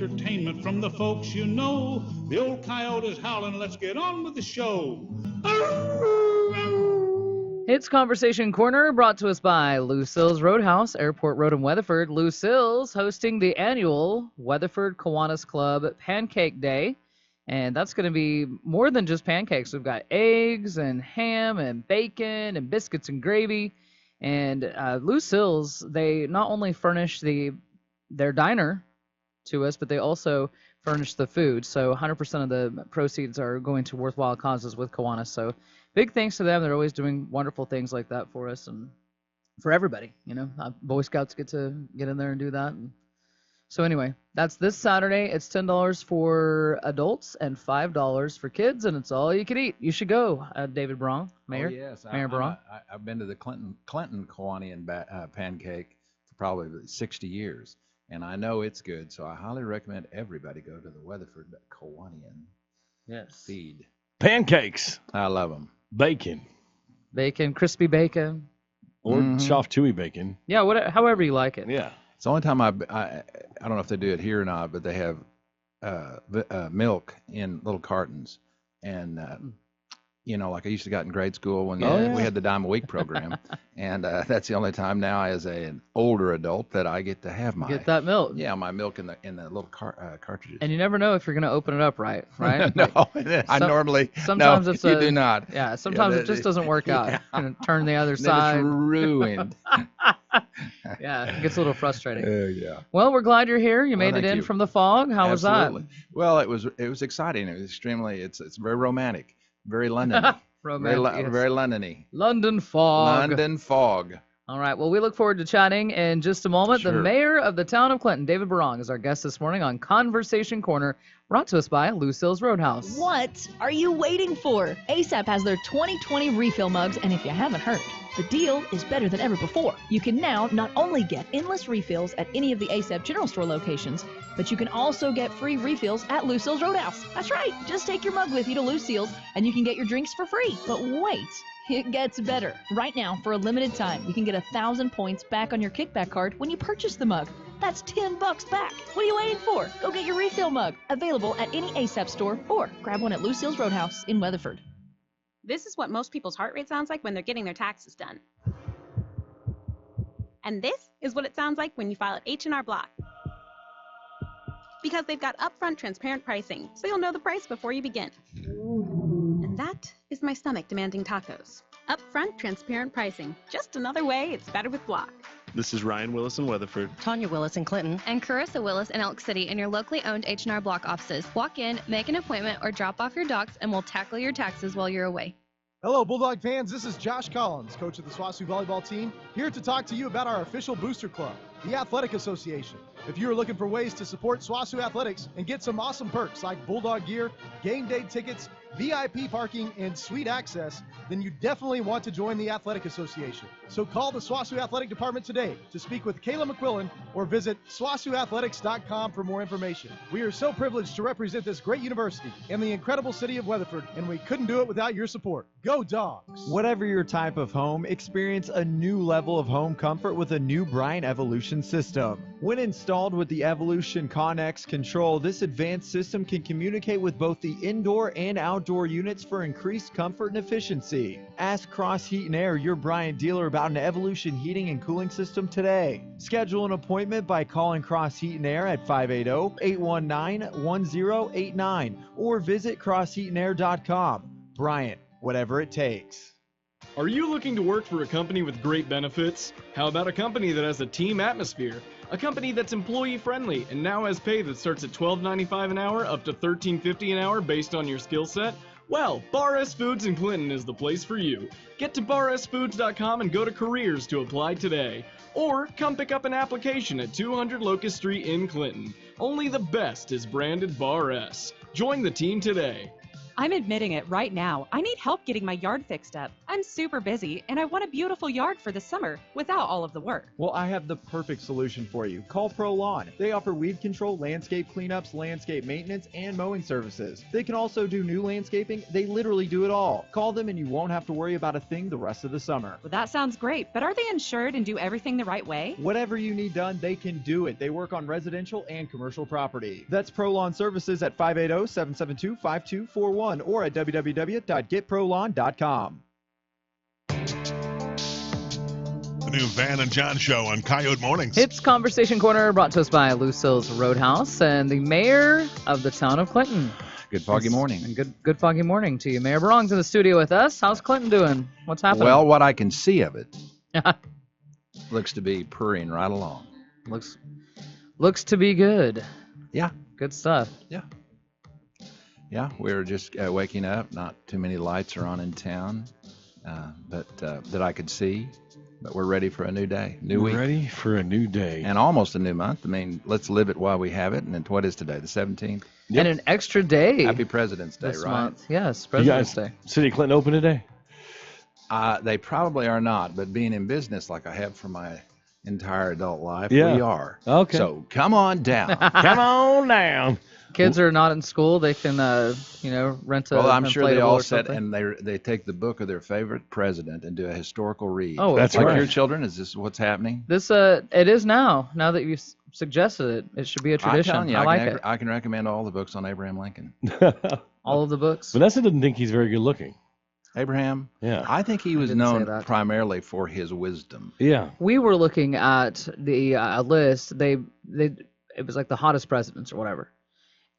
entertainment from the folks you know. The old coyote's howling, let's get on with the show. It's Conversation Corner, brought to us by Lucille's Roadhouse, Airport Road in Weatherford. Lucille's hosting the annual Weatherford Kiwanis Club Pancake Day, and that's going to be more than just pancakes. We've got eggs and ham and bacon and biscuits and gravy. And Lucille's, they not only furnish their diner to us, but they also furnish the food. So 100% of the proceeds are going to worthwhile causes with Kiwanis. So big thanks to them. They're always doing wonderful things like that for us and for everybody. You know, Boy Scouts get to get in there and do that. And so anyway, that's this Saturday. It's $10 for adults and $5 for kids, and it's all you can eat. You should go, David Berrong, Mayor. Oh, yes. Mayor Berrong. I've been to the Clinton Kiwanian pancake for probably 60 years, and I know it's good, so I highly recommend everybody go to the Weatherford Kiwanian feed. Pancakes. I love them. Bacon. Bacon, crispy bacon. Or soft, chewy bacon. Yeah, however you like it. Yeah. It's the only time I don't know if they do it here or not, but they have milk in little cartons, and like I used to got in grade school when we had the Dime a Week program, and that's the only time now as an older adult that I get to have Get that milk. Yeah, my milk in the little cartridges. And you never know if you're going to open it up right? No, I normally sometimes no, it's you do not. Yeah, sometimes it just doesn't work out. Yeah. And turn the other Then side. it's ruined. Yeah, it gets a little frustrating. Yeah. Well, we're glad you're here. You made it thank in you. from the fog. How Absolutely. was that? Well, it was exciting. It was extremely. It's very romantic, very London. Romantic. Very London-y. London fog. London fog. All right. Well, we look forward to chatting in just a moment. Sure. The mayor of the town of Clinton, David Berrong, is our guest this morning on Conversation Corner, brought to us by Lucille's Roadhouse. What are you waiting for? ASAP has their 2020 refill mugs, and if you haven't heard, the deal is better than ever before. You can now not only get endless refills at any of the ASAP General Store locations, but you can also get free refills at Lucille's Roadhouse. That's right. Just take your mug with you to Lucille's, and you can get your drinks for free. But wait. It gets better. Right now, for a limited time, you can get 1,000 points back on your kickback card when you purchase the mug. That's $10 back. What are you waiting for? Go get your refill mug. Available at any ASAP store or grab one at Lucille's Roadhouse in Weatherford. This is what most people's heart rate sounds like when they're getting their taxes done. And this is what it sounds like when you file at H&R Block. Because they've got upfront transparent pricing, so you'll know the price before you begin. And that is my stomach demanding tacos. Upfront transparent pricing. Just another way it's better with Block. This is Ryan Willis in Weatherford. Tanya Willis in Clinton. And Carissa Willis in Elk City in your locally owned H&R Block offices. Walk in, make an appointment, or drop off your docs, and we'll tackle your taxes while you're away. Hello, Bulldog fans. This is Josh Collins, coach of the SWASU volleyball team, here to talk to you about our official booster club, the Athletic Association. If you are looking for ways to support SWASU athletics and get some awesome perks like Bulldog gear, game day tickets, VIP parking, and suite access, then you definitely want to join the Athletic Association. So call the SWASU Athletic Department today to speak with Kayla McQuillan or visit swasuathletics.com for more information. We are so privileged to represent this great university and the incredible city of Weatherford, and we couldn't do it without your support. Go Dogs! Whatever your type of home, experience a new level of home comfort with a new Bryant Evolution system. When installed with the Evolution Connex control, this advanced system can communicate with both the indoor and outdoor units for increased comfort and efficiency. Ask Cross Heat and Air, your Bryant dealer, about an Evolution heating and cooling system today. Schedule an appointment by calling Cross Heat and Air at 580-819-1089 or visit crossheatandair.com. Bryant, whatever it takes. Are you looking to work for a company with great benefits? How about a company that has a team atmosphere? A company that's employee-friendly and now has pay that starts at $12.95 an hour up to $13.50 an hour based on your skill set? Well, Bar S Foods in Clinton is the place for you. Get to barsfoods.com and go to careers to apply today. Or come pick up an application at 200 Locust Street in Clinton. Only the best is branded Bar S. Join the team today. I'm admitting it right now. I need help getting my yard fixed up. I'm super busy, and I want a beautiful yard for the summer without all of the work. Well, I have the perfect solution for you. Call Pro Lawn. They offer weed control, landscape cleanups, landscape maintenance, and mowing services. They can also do new landscaping. They literally do it all. Call them and you won't have to worry about a thing the rest of the summer. Well, that sounds great, but are they insured and do everything the right way? Whatever you need done, they can do it. They work on residential and commercial property. That's Pro Lawn Services at 580-772-5241 or at www.getprolawn.com. The new Van and John Show on Coyote Mornings. It's Conversation Corner, brought to us by Lucille's Roadhouse and the mayor of the town of Clinton. Good foggy morning. And good foggy morning to you. Mayor Berrong's in the studio with us. How's Clinton doing? What's happening? Well, what I can see of it looks to be purring right along. Looks to be good. Yeah. Good stuff. Yeah. Yeah, we're just waking up. Not too many lights are on in town that I could see. But we're ready for a new day, new week. Ready for a new day. And almost a new month. I mean, let's live it while we have it. And then what is today, the 17th? Yep. And an extra day. Happy President's Day, this right? month. Yes, President's Day. City of Clinton open today? They probably are not, but being in business like I have for my entire adult life, Yeah. we are. Okay. So come on down. Come on down. Kids are not in school. They can, rent a Well, I'm sure they inflatable all or sit something. and they take the book of their favorite president and do a historical read. Oh, That's like right. your children? Is this what's happening? This it is now. Now that you've suggested it, it should be a tradition. I'm telling you, I like it. I can recommend all the books on Abraham Lincoln. All of the books. Vanessa doesn't think he's very good looking. Abraham? Yeah. I think he was didn't say known that. primarily for his wisdom. Yeah. We were looking at the list. It was like the hottest presidents or whatever.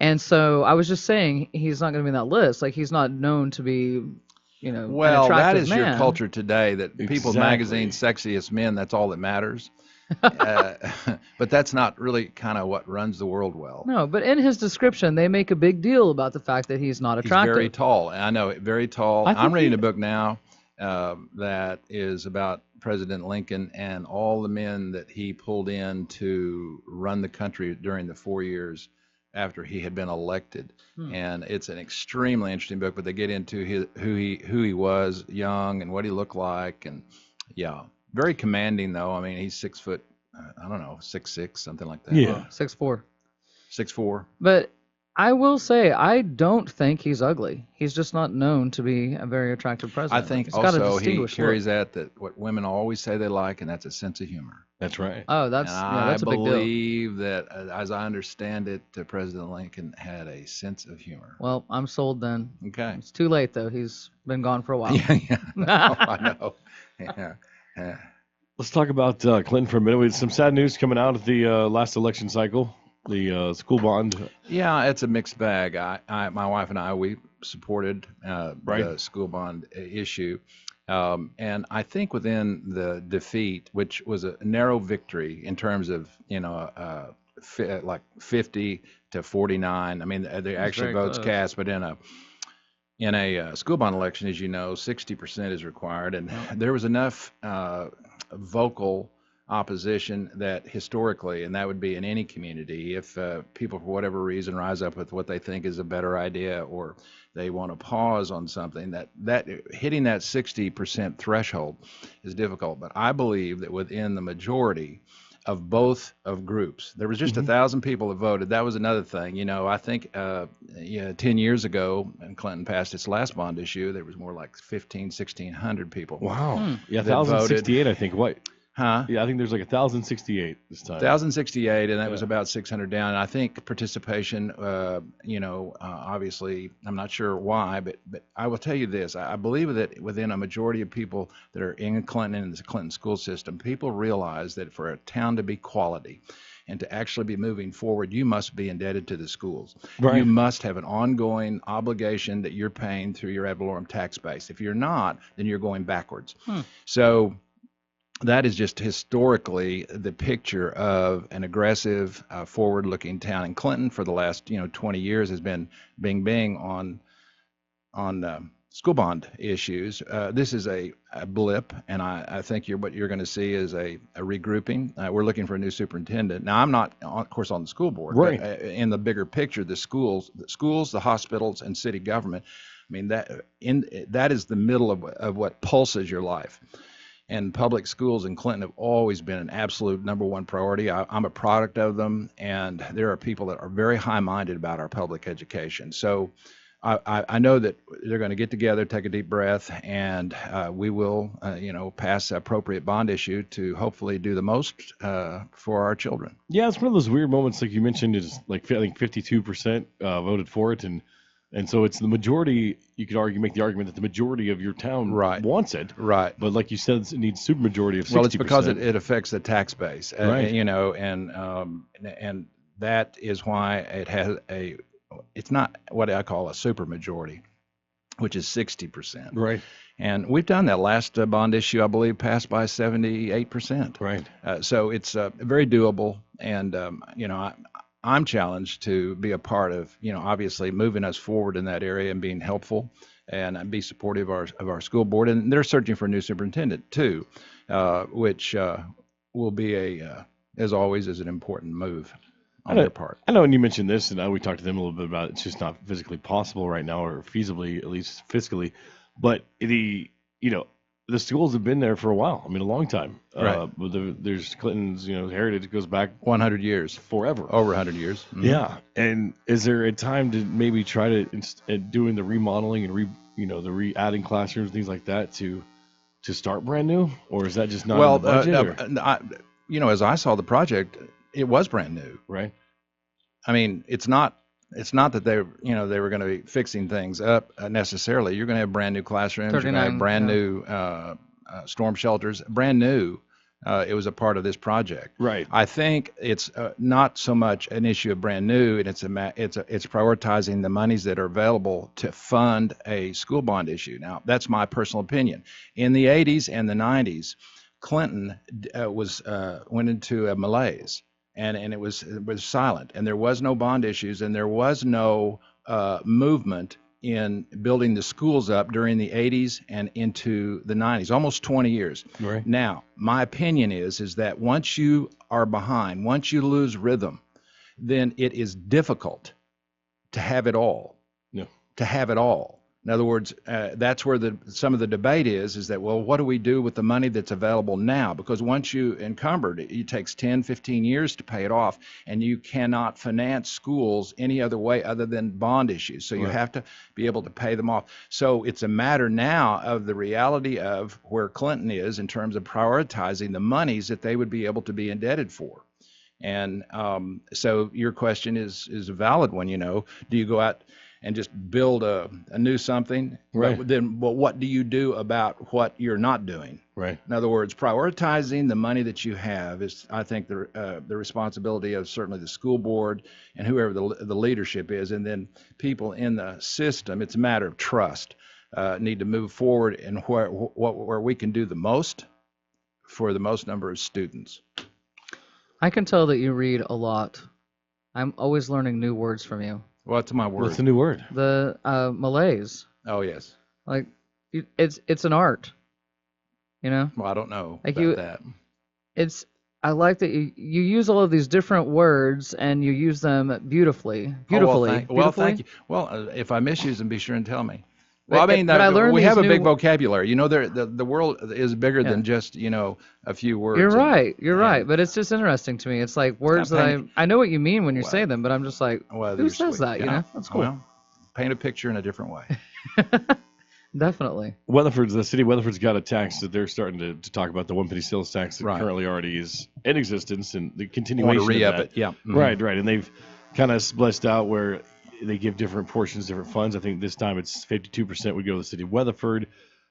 And so I was just saying he's not going to be in that list. Like he's not known to be, an Well, that attractive is man. your culture today, that People's Exactly. Magazine, sexiest men, that's all that matters. But that's not really kind of what runs the world well. No, but in his description, they make a big deal about the fact that he's not attractive. He's very tall. I know, very tall. I think I'm reading a book now that is about President Lincoln and all the men that he pulled in to run the country during the 4 years after he had been elected. And it's an extremely interesting book, but they get into who he was young and what he looked like. And yeah, very commanding though. I mean, he's 6 foot, I don't know, 6'6", something like that. Yeah. 6'4". 6'4". But I will say, I don't think he's ugly. He's just not known to be a very attractive I president. think He's got a also he distinguished carries look. that what women always say they like, and that's a sense of humor. That's right. Oh, that's And a big deal. I believe that, as I understand it, President Lincoln had a sense of humor. Well, I'm sold then. Okay. It's too late though. He's been gone for a while. Yeah. I know. Yeah. Let's talk about Clinton for a minute. We had some sad news coming out of the last election cycle, the school bond. Yeah, it's a mixed bag. My wife and I, we supported Right. the school bond issue. And I think within the defeat, which was a narrow victory in terms of, like 50 to 49. I mean, the actual very votes close. cast, but in a school bond election, as you know, 60% is required. And there was enough vocal opposition that historically, and that would be in any community, if people for whatever reason rise up with what they think is a better idea or they want to pause on something, that hitting that 60% threshold is difficult. But I believe that within the majority of both of groups, there was just 1,000 people that voted. That was another thing. I think 10 years ago, when Clinton passed its last bond issue, there was more like 1,600 people. Wow. Yeah, that voted. 1,068, I think. What? Huh? Yeah, I think there's like 1,068 this time. 1,068, and that was about 600 down. And I think participation, obviously, I'm not sure why, but I will tell you this. I believe that within a majority of people that are in Clinton and the Clinton school system, people realize that for a town to be quality and to actually be moving forward, you must be indebted to the schools. Right. You must have an ongoing obligation that you're paying through your ad valorem tax base. If you're not, then you're going backwards. So that is just historically the picture of an aggressive, forward-looking town. And Clinton, for the last 20 years, has been bing on school bond issues. This is a blip, and I think what you're going to see is a regrouping. We're looking for a new superintendent. Now, I'm not, of course, on the school board, Right. but in the bigger picture, the schools, the hospitals, and city government I mean, that is the middle of what pulses your life. And public schools in Clinton have always been an absolute number one priority. I'm a product of them, and there are people that are very high-minded about our public education. So I know that they're going to get together, take a deep breath, and we will, pass appropriate bond issue to hopefully do the most for our children. Yeah, it's one of those weird moments, like you mentioned, is like I think 52% voted for it, and so it's the majority. You could make the argument that the majority of your town wants it. Right. But like you said, it needs supermajority of 60%. Well, it's because it affects the tax base. Right. And that is why it has it's not what I call a supermajority, which is 60%. Right. And we've done that. Last bond issue, I believe, passed by 78%. Right. So it's very doable. And, I'm challenged to be a part of, obviously moving us forward in that area and being helpful and be supportive of our school board. And they're searching for a new superintendent too, which will be as always, is an important move on their part. I know, and you mentioned this, and we talked to them a little bit about it's just not physically possible right now, or feasibly, at least fiscally. But the schools have been there for a while. I mean, a long time. Right. There's Clinton's, heritage goes back 100 years, forever, over 100 years. Mm-hmm. Yeah. And is there a time to maybe try to doing the remodeling and adding classrooms, things like that, to start brand new, or is that just not in the budget? As I saw the project, it was brand new. Right. I mean, it's not that they were going to be fixing things up necessarily. You're going to have brand new classrooms. You're going to have brand new storm shelters. Brand new. It was a part of this project. Right. I think it's not so much an issue of brand new, and it's prioritizing the monies that are available to fund a school bond issue. Now, that's my personal opinion. In the 80s and the 90s, Clinton went into a malaise. And it was silent, and there was no bond issues, and there was no movement in building the schools up during the 80s and into the 90s, almost 20 years. Right. Now, my opinion is that once you are behind, once you lose rhythm, then it is difficult to have it all. Yeah. To have it all. In other words, that's where some of the debate is that, well, what do we do with the money that's available now? Because once you encumbered, it takes 10, 15 years to pay it off, and you cannot finance schools any other way other than bond issues. So you have to be able to pay them off. So it's a matter now of the reality of where Clinton is in terms of prioritizing the monies that they would be able to be indebted for. And so your question is a valid one. Do you go out and just build a new something? Right. But then, what do you do about what you're not doing? Right. In other words, prioritizing the money that you have is, I think, the responsibility of certainly the school board and whoever the leadership is, and then people in the system. It's a matter of trust. Need to move forward and where we can do the most for the most number of students. I can tell that you read a lot. I'm always learning new words from you. What's my word? What's the new word? The malaise. Oh, yes. Like, it's an art. Well, I don't know about that. I like that you use all of these different words and you use them beautifully. Well, thank you. Well, if I misuse them, be sure and tell me. Well, But I learned we have a these big new- vocabulary. The world is bigger than just, a few words. You're right. But it's just interesting to me. It's like words Kinda that I know what you mean when you say them, but I'm just like, Well, who you're says sweet. that? That's cool. Well, paint a picture in a different way. Definitely. The city of Weatherford's got a tax that they're starting to talk about, the one penny sales tax that currently already is in existence, and the continuation Want to re-up of that. it, yeah. Mm-hmm. Right. And they've kind of spliced out where they give different portions, different funds. I think this time it's 52% would go to the city of Weatherford,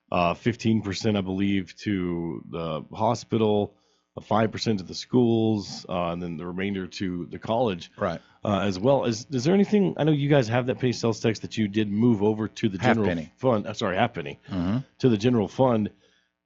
15%, I believe, to the hospital, 5% to the schools, and then the remainder to the college. Right. As well. Is there anything? I know you guys have that penny sales tax that you did move over to the general fund. Sorry, half penny Mm-hmm. to the general fund.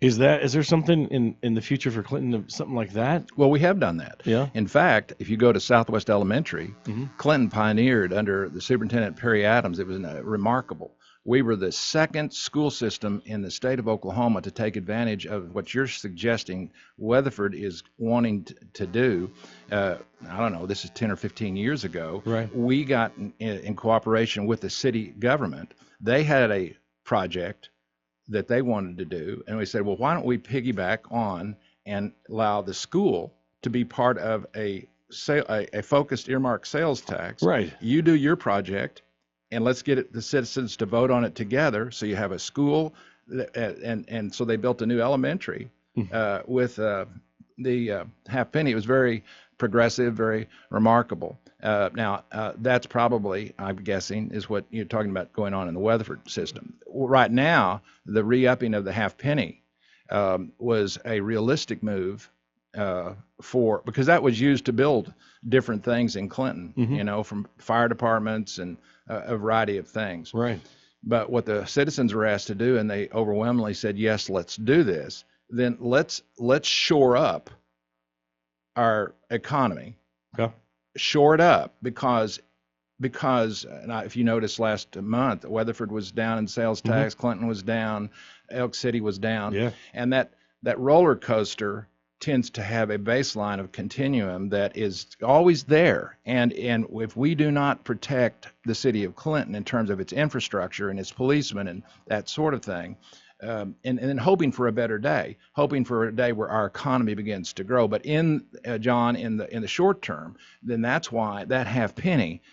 Is there something in the future for Clinton, something like that? Well, we have done that. Yeah. In fact, if you go to Southwest Elementary, Mm-hmm. Clinton pioneered under the superintendent Perry Adams. It was remarkable. We were the second school system in the state of Oklahoma to take advantage of what you're suggesting Weatherford is wanting to do. I don't know, this is 10 or 15 years ago. Right. We got in cooperation with the city government. They had a project that they wanted to do, and we said, well, why don't we piggyback on and allow the school to be part of a focused earmark sales tax. Right. You do your project, and let's get the citizens to vote on it together. So you have a school, and so they built a new elementary with the halfpenny. It was very progressive, very remarkable. Now, that's probably, I'm guessing, is what you're talking about going on in the Weatherford system. Right now, the re-upping of the halfpenny was a realistic move because that was used to build different things in Clinton, from fire departments and a variety of things. Right. But what the citizens were asked to do, and they overwhelmingly said, yes, let's do this, then let's shore up our economy. Okay. Shore it up because if you notice last month, Weatherford was down in sales tax, Clinton was down, Elk City was down. Yeah. And that roller coaster tends to have a baseline of continuum that is always there. And if we do not protect the city of Clinton in terms of its infrastructure and its policemen and that sort of thing, and then hoping for a better day, hoping for a day where our economy begins to grow. But John, in the short term, then that's why that halfpenny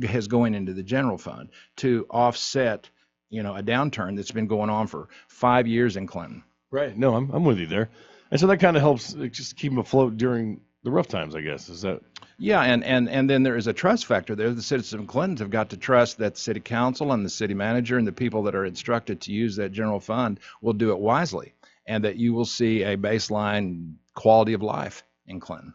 has going into the general fund to offset, a downturn that's been going on for 5 years in Clinton. Right. No, I'm with you there. And so that kind of helps just keep them afloat during the rough times, I guess. Is that? Yeah, and then there is a trust factor there. The citizens of Clinton have got to trust that the city council and the city manager and the people that are instructed to use that general fund will do it wisely, and that you will see a baseline quality of life in Clinton.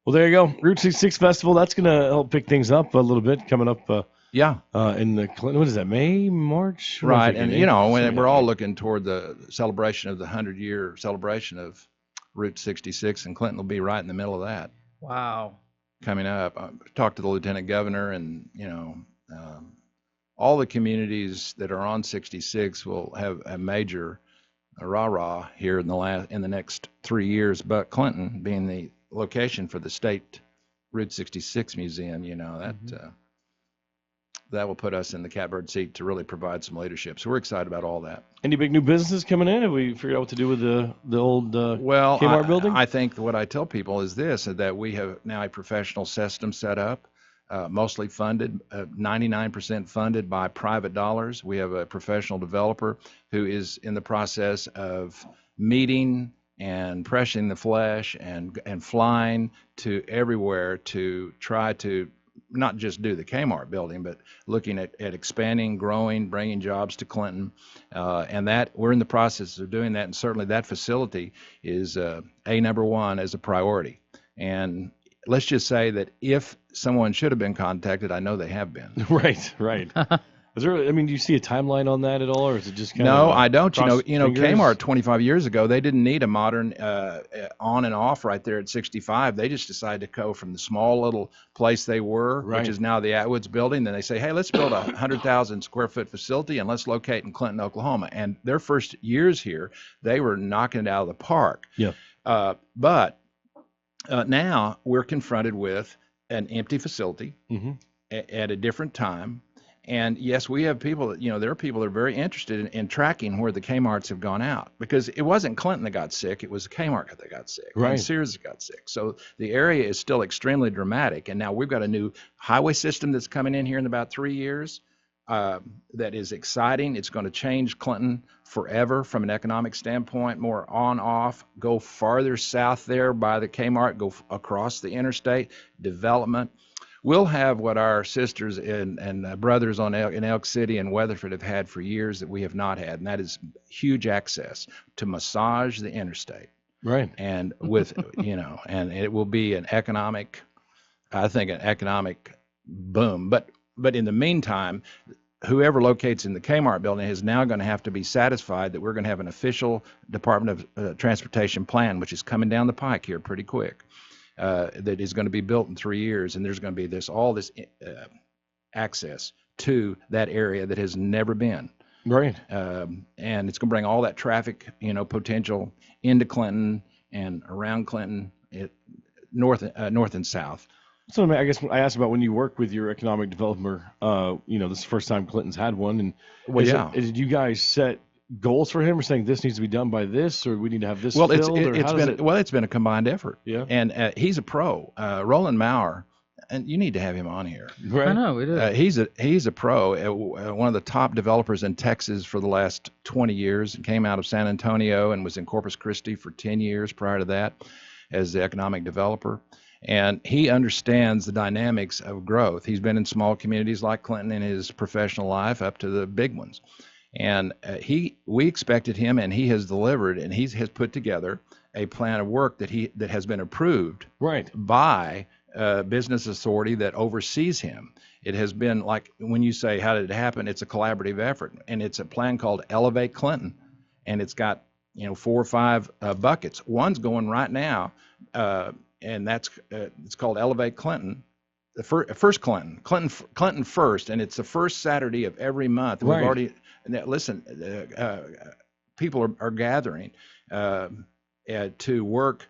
Well, there you go. Route 66 Festival, that's going to help pick things up a little bit coming up. In the Clinton, what is that, May, March? Right, and when we're all looking toward the celebration of the 100-year celebration of Route 66, and Clinton will be right in the middle of that. Wow. Coming up, I talked to the lieutenant governor, and all the communities that are on 66 will have a major rah-rah here in the next 3 years. But Clinton, being the location for the state Route 66 museum, that will put us in the catbird seat to really provide some leadership. So we're excited about all that. Any big new businesses coming in? Have we figured out what to do with the old Kmart building? I think what I tell people is this, that we have now a professional system set up, mostly funded, 99% funded by private dollars. We have a professional developer who is in the process of meeting and pressing the flesh and flying to everywhere to try to not just do the Kmart building, but looking at expanding, growing, bringing jobs to Clinton, and that we're in the process of doing that. And certainly that facility is number one as a priority. And let's just say that if someone should have been contacted, I know they have been. Right. Is there? Do you see a timeline on that at all, or is it just kind of? No, I don't. Kmart 25 years ago, they didn't need a modern on and off right there at 65. They just decided to go from the small little place they were, which is now the Atwoods building. Then they say, hey, let's build a 100,000 square foot facility and let's locate in Clinton, Oklahoma. And their first years here, they were knocking it out of the park. Yeah. But now we're confronted with an empty facility at a different time. And yes, we have people that, there are people that are very interested in tracking where the Kmarts have gone out, because it wasn't Clinton that got sick. It was Kmart that got sick. Right. And Sears that got sick. So the area is still extremely dramatic. And now we've got a new highway system that's coming in here in about 3 years that is exciting. It's going to change Clinton forever from an economic standpoint, more on, off, go farther south there by the Kmart, go across the interstate, development. We'll have what our sisters and brothers in Elk City and Weatherford have had for years that we have not had, and that is huge access to massage the interstate. Right. And with, and it will be an economic boom. But in the meantime, whoever locates in the Kmart building is now going to have to be satisfied that we're going to have an official Department of Transportation plan, which is coming down the pike here pretty quick, that is going to be built in 3 years, and there's going to be all this access to that area that has never been. Right. And it's going to bring all that traffic, potential into Clinton and around Clinton, north and south. So I guess I asked about when you work with your economic developer. This is the first time Clinton's had one, and did you guys set goals for him, or saying this needs to be done by this, or we need to have this? Well, filled, it's been a combined effort. Yeah, and he's a pro. Roland Maurer, and you need to have him on here. Right. I know we do. He's a pro, one of the top developers in Texas for the last 20 years, and came out of San Antonio and was in Corpus Christi for 10 years prior to that as the economic developer. And he understands the dynamics of growth. He's been in small communities like Clinton in his professional life up to the big ones. And we expected him, and he has delivered, and he has put together a plan of work that has been approved by business authority that oversees him. It has been like, when you say, how did it happen? It's a collaborative effort, and it's a plan called Elevate Clinton, and it's got 4 or 5 buckets. One's going right now, and that's it's called Elevate Clinton. The first Clinton first, and it's the first Saturday of every month. Right. We've already people are gathering to work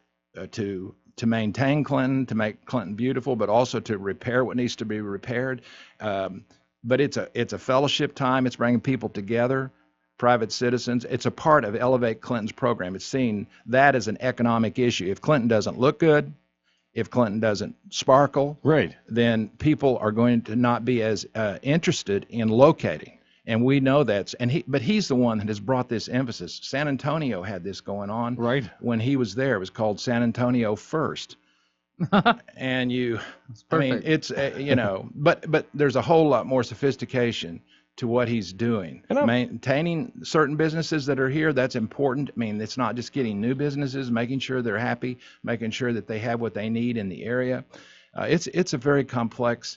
to maintain Clinton, to make Clinton beautiful, but also to repair what needs to be repaired. But it's a fellowship time. It's bringing people together, private citizens. It's a part of Elevate Clinton's program. It's seeing that as an economic issue. If Clinton doesn't look good, if Clinton doesn't sparkle, then people are going to not be as interested in locating. And we know but he's the one that has brought this emphasis. San Antonio had this going on when he was there. It was called San Antonio First. And it's but there's a whole lot more sophistication to what he's doing. Maintaining certain businesses that are here, that's important. I mean, it's not just getting new businesses, making sure they're happy, making sure that they have what they need in the area. It's a very complex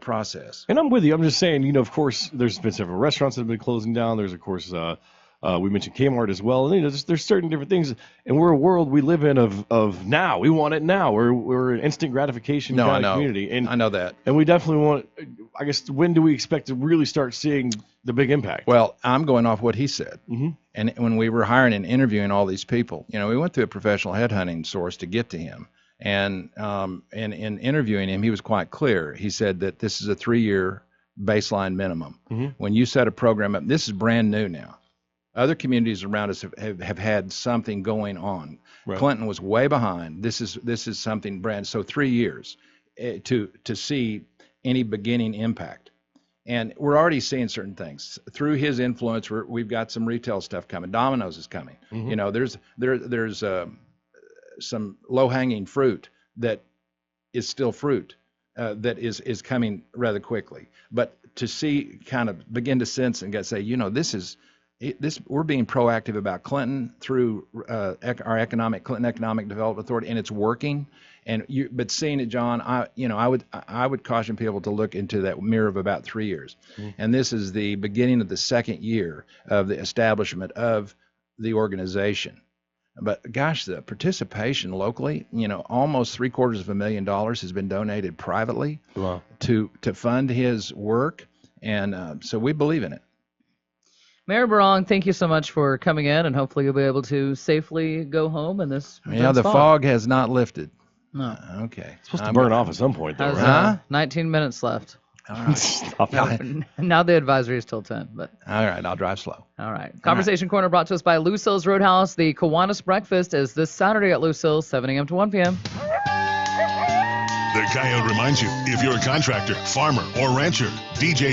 process. And I'm with you. I'm just saying, of course, there's been several restaurants that have been closing down. There's, of course, we mentioned Kmart as well. And, there's certain different things. And we're a world we live in of now. We want it now. We're an instant gratification kind of community. And I know that. And we definitely want, I guess, when do we expect to really start seeing the big impact? Well, I'm going off what he said. Mm-hmm. And when we were hiring and interviewing all these people, we went through a professional headhunting source to get to him. And in interviewing him, he was quite clear. He said that this is a 3-year baseline minimum. Mm-hmm. When you set a program up, this is brand new now. Other communities around us have had something going on. Right. Clinton was way behind. This is something brand. So 3 years to see any beginning impact. And we're already seeing certain things through his influence. We've got some retail stuff coming. Domino's is coming. Mm-hmm. There's some low-hanging fruit that is still fruit that is coming rather quickly. But to see, kind of begin to sense and say, we're being proactive about Clinton through our Clinton Economic Development Authority, and it's working. But seeing it, John, I would caution people to look into that mirror of about 3 years. Mm-hmm. And this is the beginning of the 2nd year of the establishment of the organization. But gosh, the participation locally, almost $750,000 has been donated privately to fund his work, and so we believe in it. Mayor Berrong, thank you so much for coming in, and hopefully you'll be able to safely go home in this. Yeah, the fog has not lifted. No. Okay. It's supposed to burn off at some point, though, right? 19 minutes left. All right. Now the advisory is till 10. But all right, I'll drive slow. All right. Conversation Corner brought to us by Lucille's Roadhouse. The Kiwanis Breakfast is this Saturday at Lucille's, 7 a.m. to 1 p.m. The Coyote reminds you, if you're a contractor, farmer, or rancher, DJ's